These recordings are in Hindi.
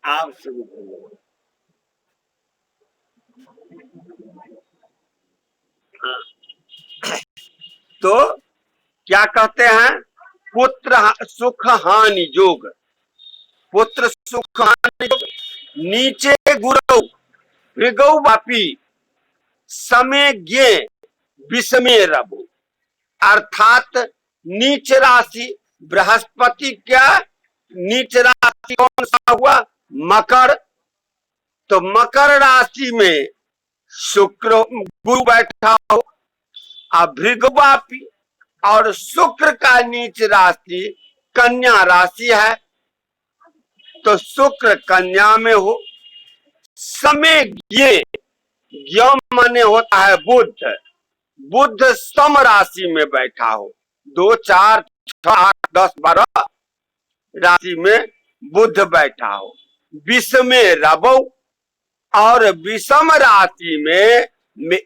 आप शुरू करो। तो क्या कहते हैं? पुत्र सुख हानि जोग, पुत्र सुख हानि जोग, नीचे गुरु भृगौ वापी समय ज्ञे विषमे रबु। अर्थात नीच राशि बृहस्पति, क्या नीच राशि कौन सा हुआ? मकर। तो मकर राशि में शुक्र गुरु बैठा हो, भृगवापी, और शुक्र का नीच राशि कन्या राशि है, तो शुक्र कन्या में हो। समय ये यम माने होता है बुध, बुध सम राशि में बैठा हो, 2 4 6 8 10 12 राशि में बुध बैठा हो। विषम रबो, और विषम राशि में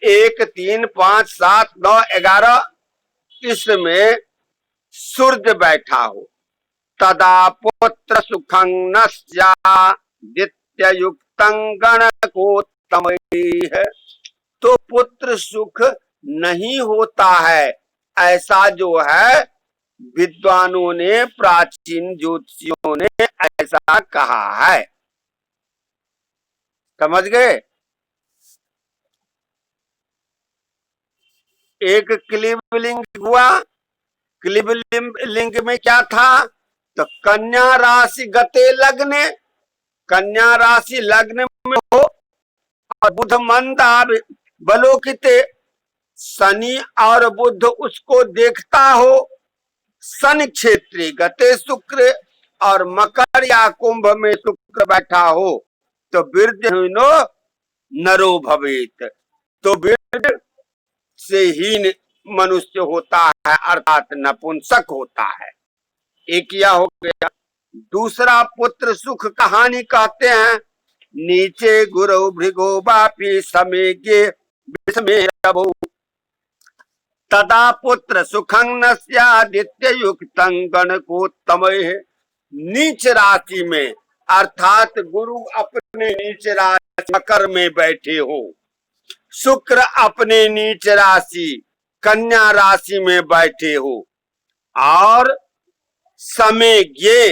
1 3 5 7 9 11 इसमें सूर्य बैठा हो। तदा पुत्र सुखं न स्यादित्य युक्तं गणकोत्तम है। तो पुत्र सुख नहीं होता है, ऐसा जो है विद्वानों ने, प्राचीन ज्योतिषियों ने ऐसा कहा है। समझ गए? एक क्लीबलिंग हुआ, क्लीबलिंग में क्या था? तो कन्या राशि गते लग्ने, कन्या राशि लग्न में हो और बुध मंदा बलोकिते, शनि और बुध उसको देखता हो। शनि क्षेत्री गते शुक्र, और मकर या कुंभ में शुक्र बैठा हो, तो वीर्यहीनो नरो भवेत, तो वीर्य से हीन मनुष्य होता है, अर्थात नपुंसक होता है। एक यह हो गया। दूसरा पुत्र सुख कहानी कहते हैं, नीचे गुरु भृगो वापी समेज्ञे विषमे रबो, तदा पुत्र सुखं न स्यादित्य युक्तं गणकोत्तमैः। नीच राशि में, अर्थात गुरु अपने नीच राशि मकर में बैठे हो, शुक्र अपने नीच राशि कन्या राशि में बैठे हो, और समय ये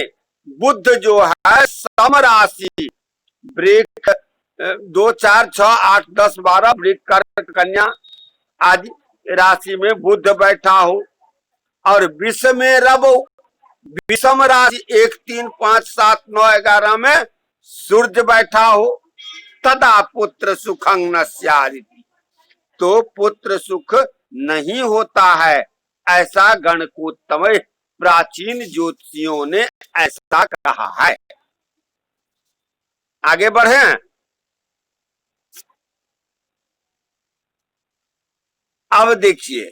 बुध जो है सम राशि वृक 2 4 6 8 10 12 वृक कर्क कन्या आदि राशि में बुध बैठा हो, और विषम में रबो, विषम राशि 1 3 5 7 9 11 में सूर्य बैठा हो। तदा पुत्र सुखं न स्यादिति, तो पुत्र सुख नहीं होता है, ऐसा गणकोत्तम प्राचीन ज्योतिषियों ने ऐसा कहा है। आगे बढ़े। अब देखिए,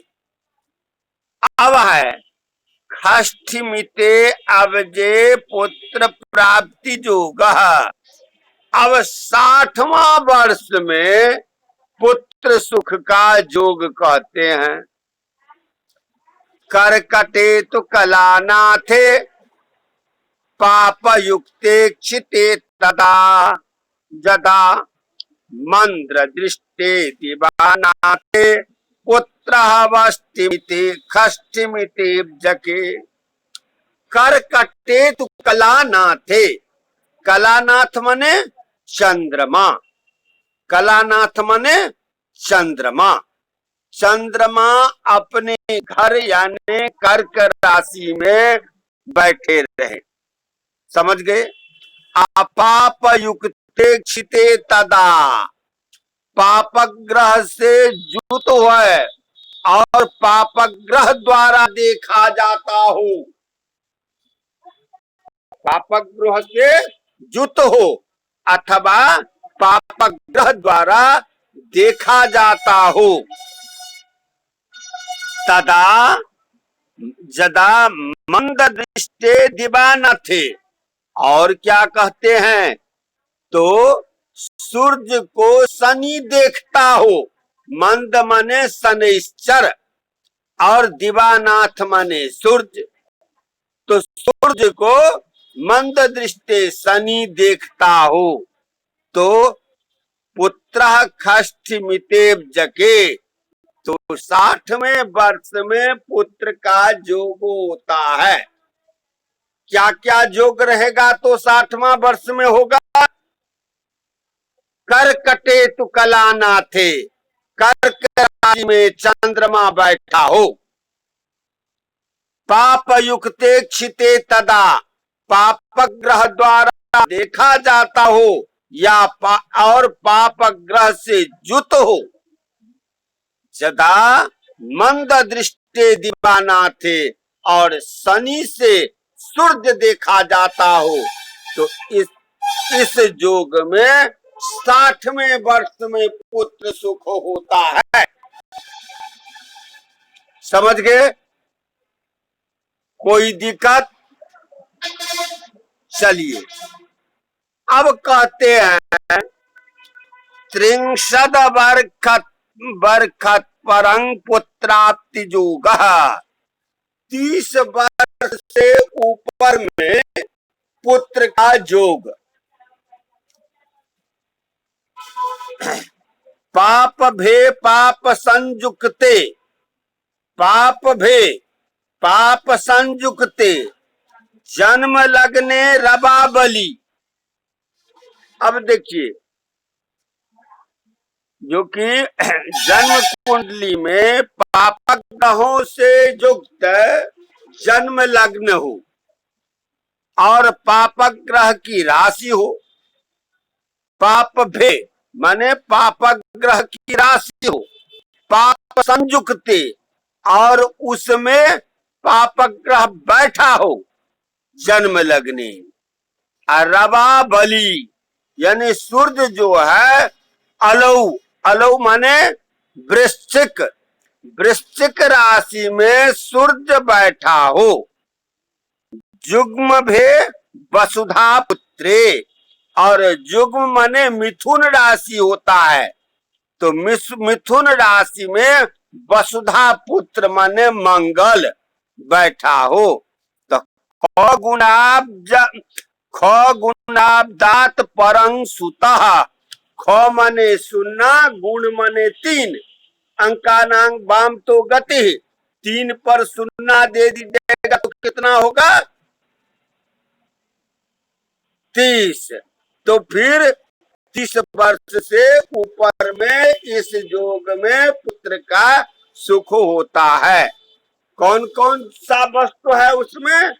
अब है खष्ठिमिते अवजे पुत्र प्राप्ति जोग। अब 60वां वर्ष में पुत्र सुख का जोग कहते हैं। करकटे तो कलानाथे पाप युक्ते क्षिते तदा जदा मंद्र दृष्टे दिवानाथे पुत्र वष्टिमिते खष्टिमिते जके। करकटे तो कलानाथे, कलानाथ मने चंद्रमा, कलानाथ मने चंद्रमा, चंद्रमा अपने घर यानी कर्क राशि में बैठे रहे। समझ गए? अपाप युक्ते क्षिते तदा, पाप ग्रह से युक्त है और पाप ग्रह द्वारा देखा जाता हो, पाप ग्रह से युक्त हो अथवा पाप ग्रह द्वारा देखा जाता हो। तदा जदा मंद दृष्टे दिवानथे, और क्या कहते हैं? तो सूर्य को शनि देखता हो, मंद मने शनिश्चर और दिवानाथ मने सूर्य, तो सूर्य को मंद दृष्टि शनि देखता हो तो पुत्रः षष्ठीमितेव जके, तो 60वें वर्ष में पुत्र का योग होता है। क्या क्या योग रहेगा तो 60वां वर्ष में होगा? कर्कटे तु कलानाथे, कर्क राशि में चंद्रमा बैठा हो। पाप युक्ते क्षिते तदा, पाप ग्रह द्वारा देखा जाता हो या और पाप ग्रह से युत हो। सदा मंद दृष्टि दीवाना थे और शनि से सूर्य देखा जाता हो तो इस योग में 60वें वर्ष में पुत्र सुख होता है। समझ गए? कोई दिक्कत? चलिए अब कहते हैं त्रिंशद वर्षत परं पुत्राप्ति योग, 30 वर्ष से ऊपर में पुत्र का योग। पाप भे पाप संयुक्ते, पाप भे पाप संयुक्ते जन्म लग्ने रवा बलि। अब देखिए, जो कि जन्म कुंडली में पाप ग्रहों से युक्त जन्म लग्न हो और पाप ग्रह की राशि हो। पाप भे माने पाप ग्रह की राशि हो, पाप संयुक्ते और उसमें पाप ग्रह बैठा हो जन्म लगने। रवा बलि यानी सूर्य जो है अलौ, अलौ माने वृश्चिक, वृश्चिक राशि में सूर्य बैठा हो। जुग्म भे वसुधा पुत्रे, और जुग्म माने मिथुन राशि होता है तो मिथुन राशि में वसुधा पुत्र माने मंगल बैठा हो। तो ख गुणाब्दात परं सुतः, ख माने सुनना, गुण माने 3, अंकानांग वाम तो गति, 3 पर सुनना दे दीजिएगा तो कितना होगा? 30। तो फिर 30 वर्ष से ऊपर में इस योग में पुत्र का सुख होता है। कौन कौन सा वस्तु है उसमें?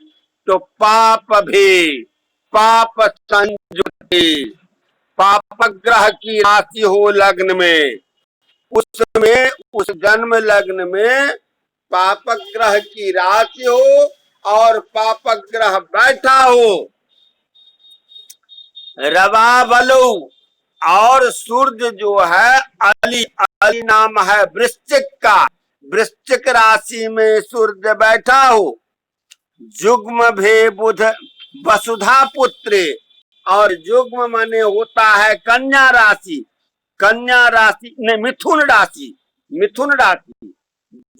तो पाप भी, पाप संयुक्ति, पाप ग्रह की राशि हो लग्न में, उसमें उस जन्म लग्न में पाप ग्रह की राशि हो और पाप ग्रह बैठा हो। रवा बलु, और सूर्य जो है अली, अली नाम है वृश्चिक का, वृश्चिक राशि में सूर्य बैठा हो। जुग्म भे बुध वसुधा पुत्रे, और जुग्म माने होता है कन्या राशि, कन्या राशि ने मिथुन राशि, मिथुन राशि,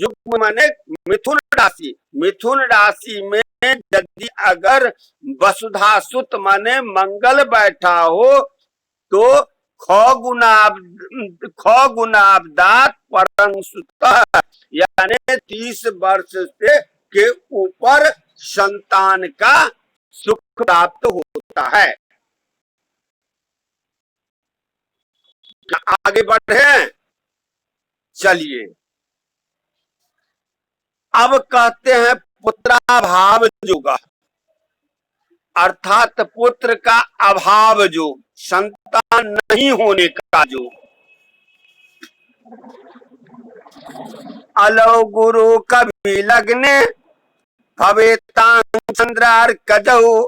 जुग्म माने मिथुन राशि, मिथुन राशि में यदि अगर वसुधा सुत माने मंगल बैठा हो तो ख गुणाब्दात परं सुतः, यानी 30 वर्ष से के ऊपर संतान का सुख प्राप्त होता है। आगे बढ़े, चलिए अब कहते हैं पुत्राभाव योग, अर्थात पुत्र का अभाव योग, संतान नहीं होने का योग। अलौ गुरु कवि लग्ने भवेतां चंद्रार्कजौ,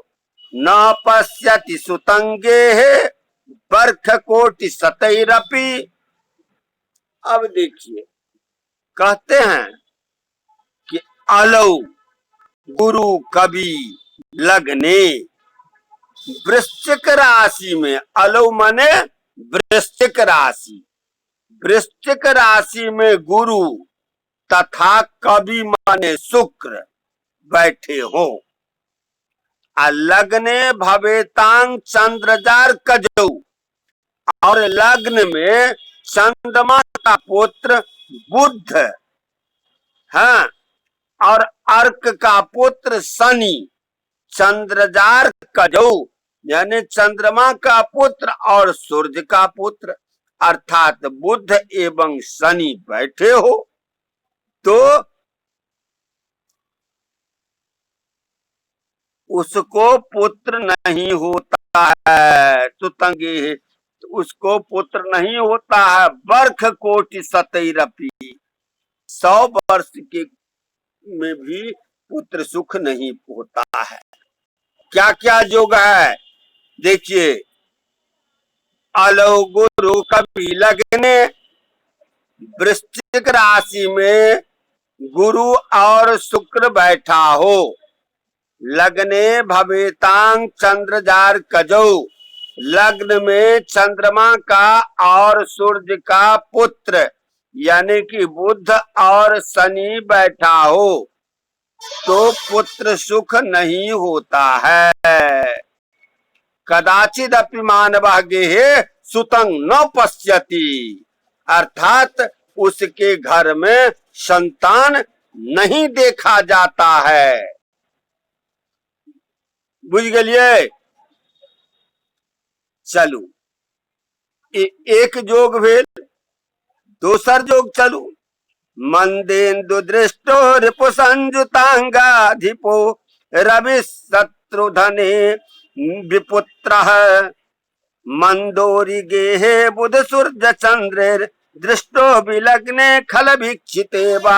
न पश्यति सुतंगे बर्ख कोटि सतैरपि। अब देखिए, कहते हैं कि अलौ गुरु कवि लग्ने, वृश्चिक राशि में, अलौ माने वृश्चिक राशि, वृश्चिक राशि में गुरु तथा कवि माने शुक्र बैठे हो। लग्ने भवेतांग चंद्रजार कजौ, और लग्न में चंद्रमा का पुत्र बुध, हाँ, और अर्क का पुत्र शनि, चंद्रजार कजौ यानी चंद्रमा का पुत्र और सूर्य का पुत्र, अर्थात बुध एवं शनि बैठे हो तो उसको पुत्र नहीं होता है। सुतंगे है तो उसको पुत्र नहीं होता है। बर्ख कोटि सतैरपि, 100 वर्ष के में भी पुत्र सुख नहीं होता है। क्या क्या योग है देखिए, अलौ गुरु कभी लगने, वृश्चिक राशि में गुरु और शुक्र बैठा हो, लग्ने भवेतांग चंद्रजार कजौ, लग्न में चंद्रमा का और सूर्य का पुत्र यानी कि बुध और शनि बैठा हो तो पुत्र सुख नहीं होता है। कदाचिद अपि मानवः गेहे सुतं न पश्यति, अर्थात उसके घर में संतान नहीं देखा जाता है। बुझ गलिए? चलू एक जोग भेल, दोसर जोग चलू। मंदेन्दु दृष्टो रिपु संयुतांगाधिपो, रवि शत्रुधने विपुत्रः, मंदोरी गेहे बुध सूर्य चंद्र, दृष्टो विलग्ने खल वीक्षिते वा।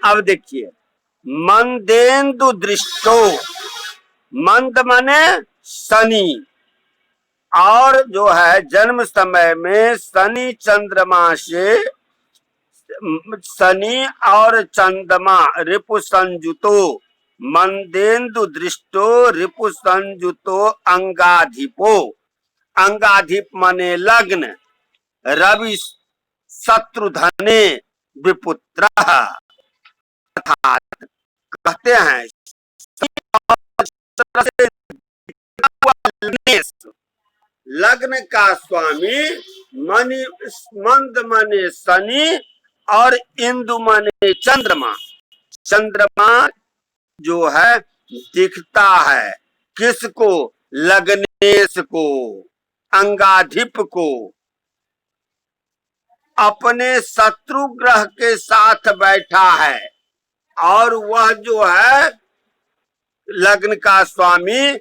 अब देखिए, मंदेन्दु दृष्टो, मंद माने शनि, और जो है जन्म समय में शनि चंद्रमा से, शनि और चंद्रमा रिपु संयुतो, मंदेन्दु दृष्टो रिपु संयुतो अंगाधिपो, अंगाधिप माने लग्न, रवि शत्रुधने विपुत्र, अर्थात कहते हैं लग्न का स्वामी मनि, मंद माने शनि और इंदु माने चंद्रमा। चंद्रमा जो है दिखता है किसको? लग्नेश को, अंगाधिप को। अपने शत्रु ग्रह के साथ बैठा है और वह जो है लग्न का स्वामी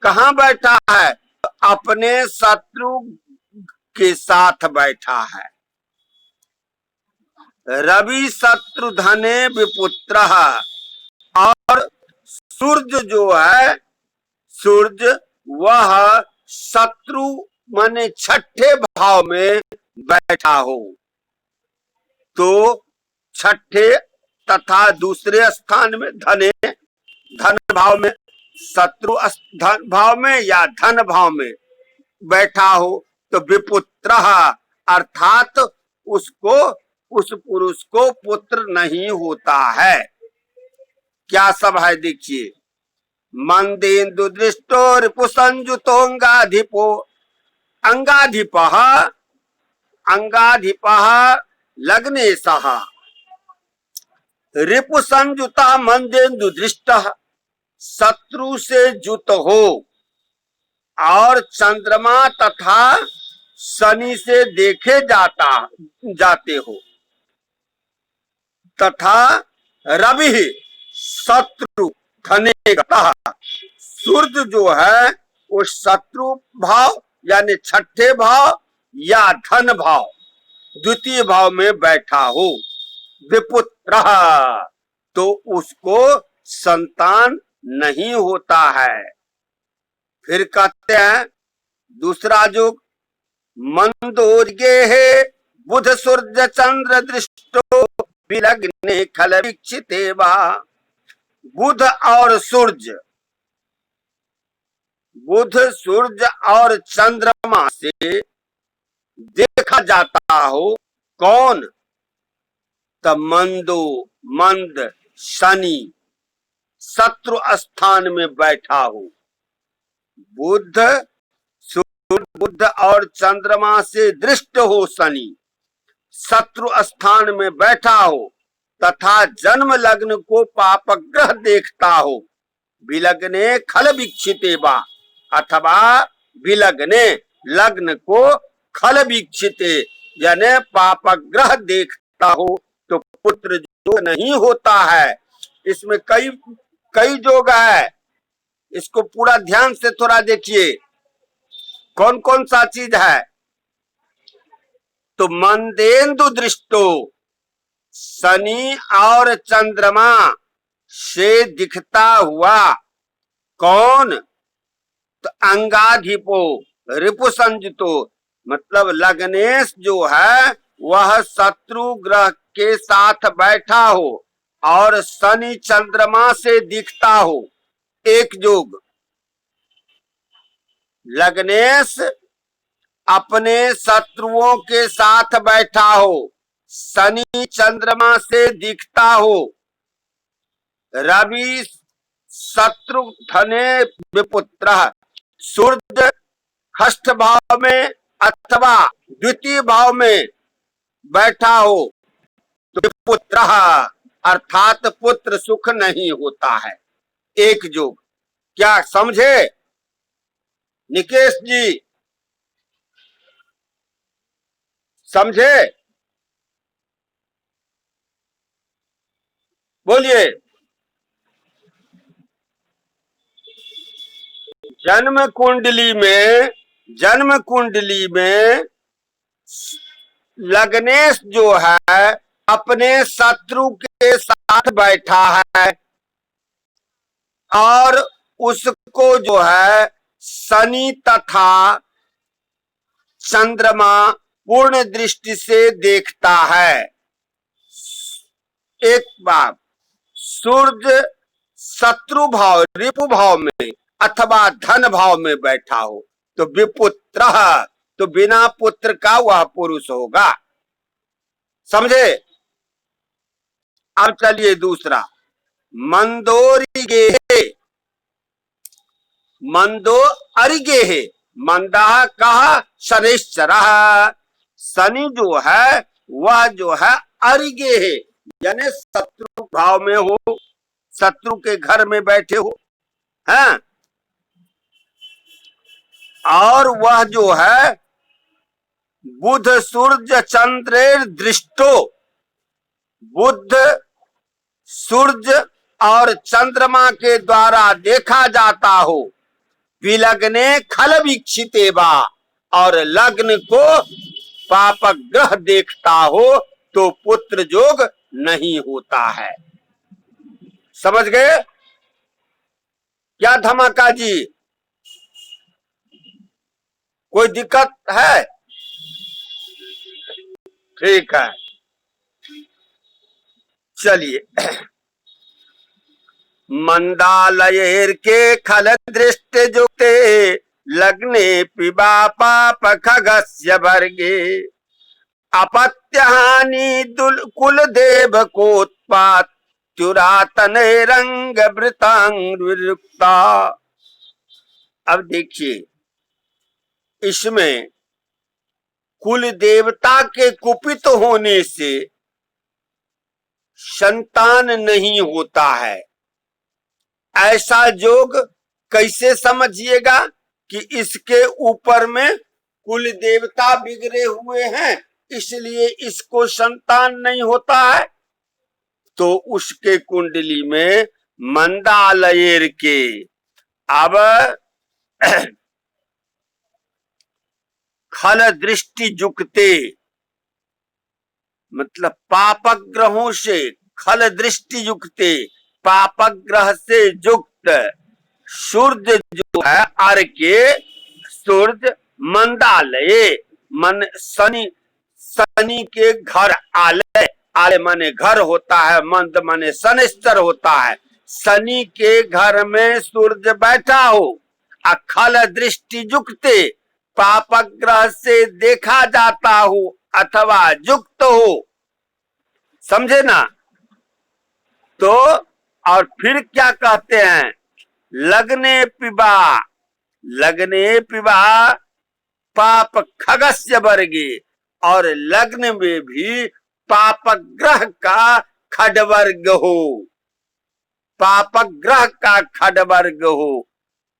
कहाँ बैठा है? अपने शत्रु के साथ बैठा है। रवि शत्रुधने विपुत्र, और सूर्य जो है, सूर्य वह शत्रु माने छठे भाव में बैठा हो तो छठे तथा दूसरे स्थान में धने, धन भाव में, शत्रु धन भाव में या धन भाव में बैठा हो तो विपुत्र, अर्थात उसको, उस पुरुष को पुत्र नहीं होता है। क्या सब है देखिए, मंदेन्दु दृष्टो रिपु संयुतो अंगाधिपो, अंगाधिपः, अंगाधिपः लग्नेशः, रिपु संयुता मंदेन्दु दृष्टः, शत्रु से युत हो और चंद्रमा तथा शनि से देखे जाते हो, तथा रवि शत्रु धने गतः, सूर्य जो है वो शत्रु भाव यानी छठे भाव या धन भाव द्वितीय भाव में बैठा हो, विपुत्र, तो उसको संतान नहीं होता है। फिर कहते हैं दूसरा योग, मंदोर्गे है बुध सूर्य चंद्र दृष्टो विलग्ने खल वीक्षिते वा। बुध और सूर्य, बुध सूर्य और चंद्रमा से देखा जाता हो कौन? तो मंदो, मंद शनि, शत्रु स्थान में बैठा हो। बुध, सूर्य, बुध और चंद्रमा से दृष्ट हो शनि, शत्रु स्थान में बैठा हो तथा जन्म लग्न को पाप ग्रह देखता हो। विलग्ने खल वीक्षिते वा, अथवा विलग्ने लग्न को खल वीक्षिते यानी पाप ग्रह देखता हो तो पुत्र जो नहीं होता है। इसमें कई कई योग है, इसको पूरा ध्यान से थोड़ा देखिए कौन कौन सा चीज है। तो मंदेन्दु दृष्टो, शनि और चंद्रमा से दिखता हुआ कौन? तो अंगाधिपो रिपु संजितो, मतलब लग्नेश जो है वह शत्रु ग्रह के साथ बैठा हो और शनि चंद्रमा से दिखता हो। एक योग, लग्नेश अपने शत्रुओं के साथ बैठा हो, शनि चंद्रमा से दिखता हो। रवि शत्रु धने विपुत्र, सूर्य षष्ठ भाव में अथवा द्वितीय भाव में बैठा हो तो विपुत्र अर्थात पुत्र सुख नहीं होता है। एक योग, क्या समझे निकेश जी? समझे? बोलिए। जन्म कुंडली में लग्नेश जो है अपने शत्रु के साथ बैठा है और उसको जो है शनि तथा चंद्रमा पूर्ण दृष्टि से देखता है। एक बार सूर्य शत्रु भाव रिपु भाव में अथवा धन भाव में बैठा हो तो विपुत्र, तो बिना पुत्र का वह पुरुष होगा। समझे? अब चलिए दूसरा, मंदोरी गेहे, मंदो अरिगेहे, मंदा कहा शनिश्चर, शनि जो है वह जो है अरिगे है यानी शत्रु भाव में हो, शत्रु के घर में बैठे हो हैं। और वह जो है बुध सूर्य चंद्र दृष्टो, बुध सूर्य और चंद्रमा के द्वारा देखा जाता हो। विलग्ने खल वीक्षिते वा, और लग्न को पाप ग्रह देखता हो तो पुत्र जोग नहीं होता है। समझ गए? क्या धमाका जी? कोई दिक्कत है? ठीक है, चलिए। मंदालयेर के खल दृष्टि जुक्ते लग्ने पिबा पाप खगस्य वर्गे, अपत्य हानि कुल देव कोत्पात चुरातन रंग वृतांगुक्ता। अब देखिए, इसमें कुल देवता के कुपित होने से संतान नहीं होता है। ऐसा योग कैसे समझिएगा कि इसके ऊपर में कुल देवता बिगड़े हुए हैं इसलिए इसको संतान नहीं होता है। तो उसके कुंडली में मंदालयेर के अब खल दृष्टि जुक्ते, मतलब पापक ग्रहों से खल दृष्टि युक्ते, पापक ग्रह से युक्त सूर्य जो है अर्के, सूर्य मंदालय मन शनि, शनि के घर आलय, आलय माने घर होता है, मंद माने शनिश्चर होता है। शनि के घर में सूर्य बैठा हो, अखल दृष्टि युक्ते, पापक ग्रह से देखा जाता हो अथवा युक्त हो। समझे ना? तो और फिर क्या कहते हैं, लगने पिबा पाप खगस्य वर्गे, और लग्न में भी पापग्रह का खडवर्ग हो, पापग्रह का खडवर्ग हो,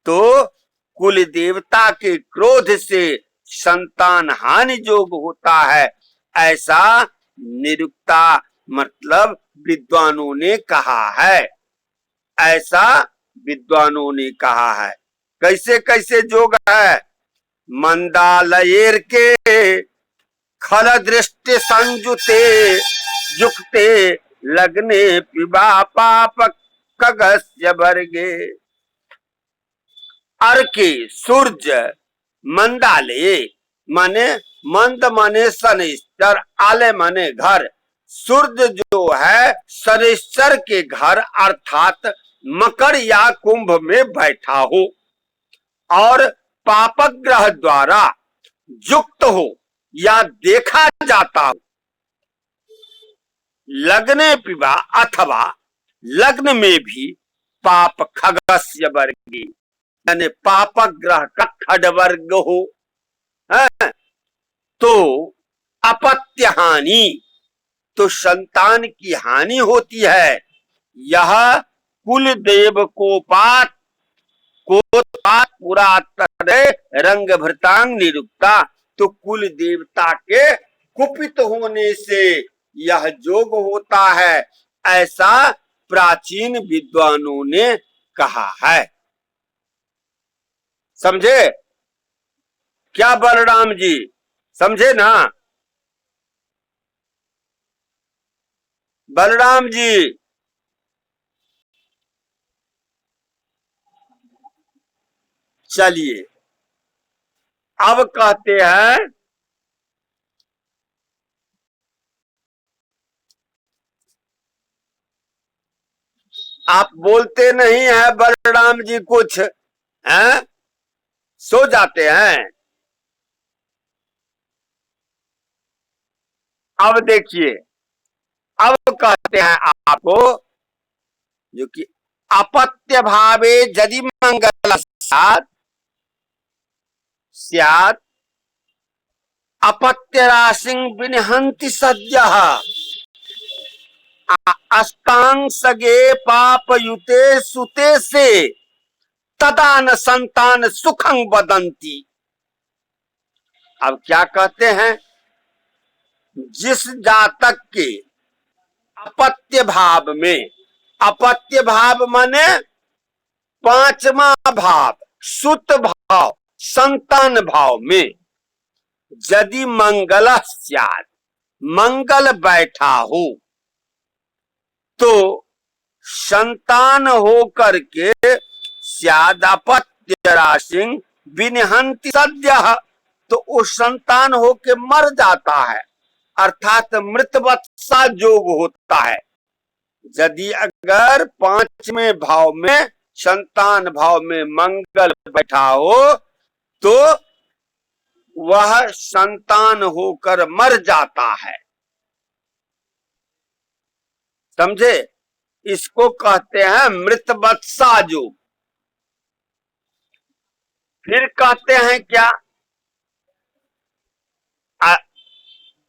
तो कुल देवता के क्रोध से संतान हानि योग होता है, ऐसा निरुक्ता मतलब विद्वानों ने कहा है, ऐसा विद्वानों ने कहा है। कैसे कैसे जोग है, मंदालयेर के खल दृष्टि संजुते युक्ते लग्ने पिबा पाप खगस्य वर्गे। अर्के सूर्य, मंदाले माने मंद माने शनिश्चर, आले माने घर, सूर्य जो है शनिश्चर के घर अर्थात मकर या कुंभ में बैठा हो और पापग्रह द्वारा युक्त हो या देखा जाता हो, लग्ने पिबा अथवा लग्न में भी पाप खगस्य वर्गी यानी पापग्रह का खडवर्ग हो, है? तो अपत्य हानि, तो संतान की हानि होती है। यह कुल देव को पात पूरा रंग भृतांग निरुक्ता, तो कुल देवता के कुपित होने से यह जोग होता है, ऐसा प्राचीन विद्वानों ने कहा है। समझे क्या बलराम जी, समझे ना बलराम जी? चलिए अब कहते हैं, आप बोलते नहीं है बलराम जी, कुछ हैं, सो जाते हैं। अब देखिए, अब कहते हैं आपको जो कि अपत्य भावे यदि मंगल स्यात् अपत्य राशि विनिहंति सद्य अस्तांग सगे पाप युते सुते से तदा न संतान सुखं वदंती। अब क्या कहते हैं, जिस जातक के अपत्य भाव में, अपत्य भाव माने पांचवा भाव सुत भाव संतान भाव में यदि मंगल स्यात्, मंगल बैठा हो, तो संतान होकर के स्याद अपत्य राशि विनिहंति सद्यः, तो वो संतान होके मर जाता है, अर्थात मृतवत्सा जोग होता है। यदि अगर पांचवें भाव में संतान भाव में मंगल बैठा हो, तो वह संतान होकर मर जाता है। समझे, इसको कहते हैं मृतवत्सा जोग। फिर कहते हैं क्या,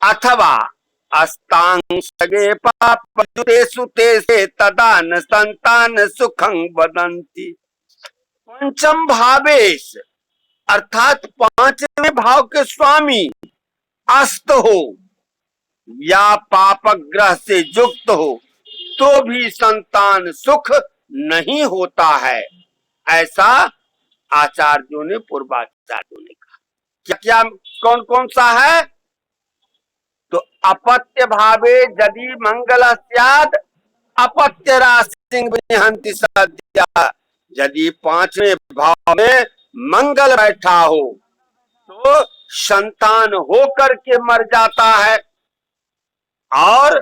अथवा अस्तांग सगे पाप सुते से तदा न संतान सुखं वदंती। पंचम भावेश अर्थात पांचवें भाव के स्वामी अस्त हो या पापग्रह से युक्त हो, तो भी संतान सुख नहीं होता है, ऐसा आचार्यों ने, पूर्वाचार्यों ने कहा। क्या क्या कौन कौन सा है, तो अपत्य भावे यदि मंगल स्याद अपत्य राशि विनिहंति सद्यः, यदि पांचवें भाव में मंगल बैठा हो तो संतान होकर के मर जाता है, और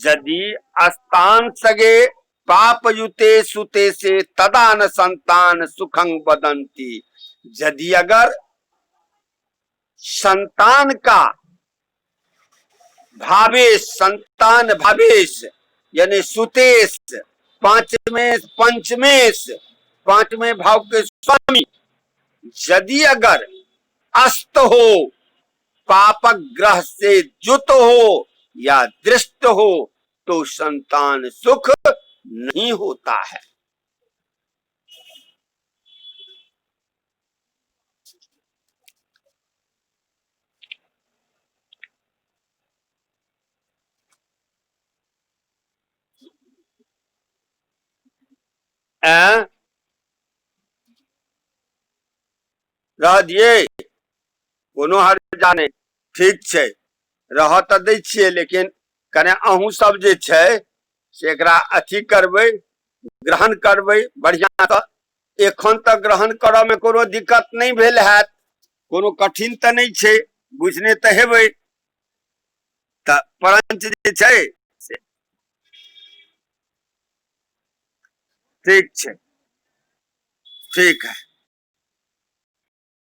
यदि अस्तान सगे पाप युते सुते से तदा न संतान सुखं वदंती। यदि अगर संतान का भावेश, संतान भावेश यानी सुतेश, पंचमेश, पांचवें भाव के स्वामी यदि अगर अस्त हो, पापक ग्रह से जुत हो या दृष्ट हो तो संतान सुख नहीं होता है। रह दिए कोनो हर जाने, ठीक छै, रह तो दै छियै, लेकिन कने अहूँ सब जे छै से एकरा अथी करबै, ग्रहण करबै बढ़िया सँ। एखन तक ग्रहण करऽ में कोनो दिक्कत नहीं भेल हैत, कोनो कठिन तो नहीं छै, बुझने तो हेबै। तऽ परंच जे छै से ठीक छै, ठीक है।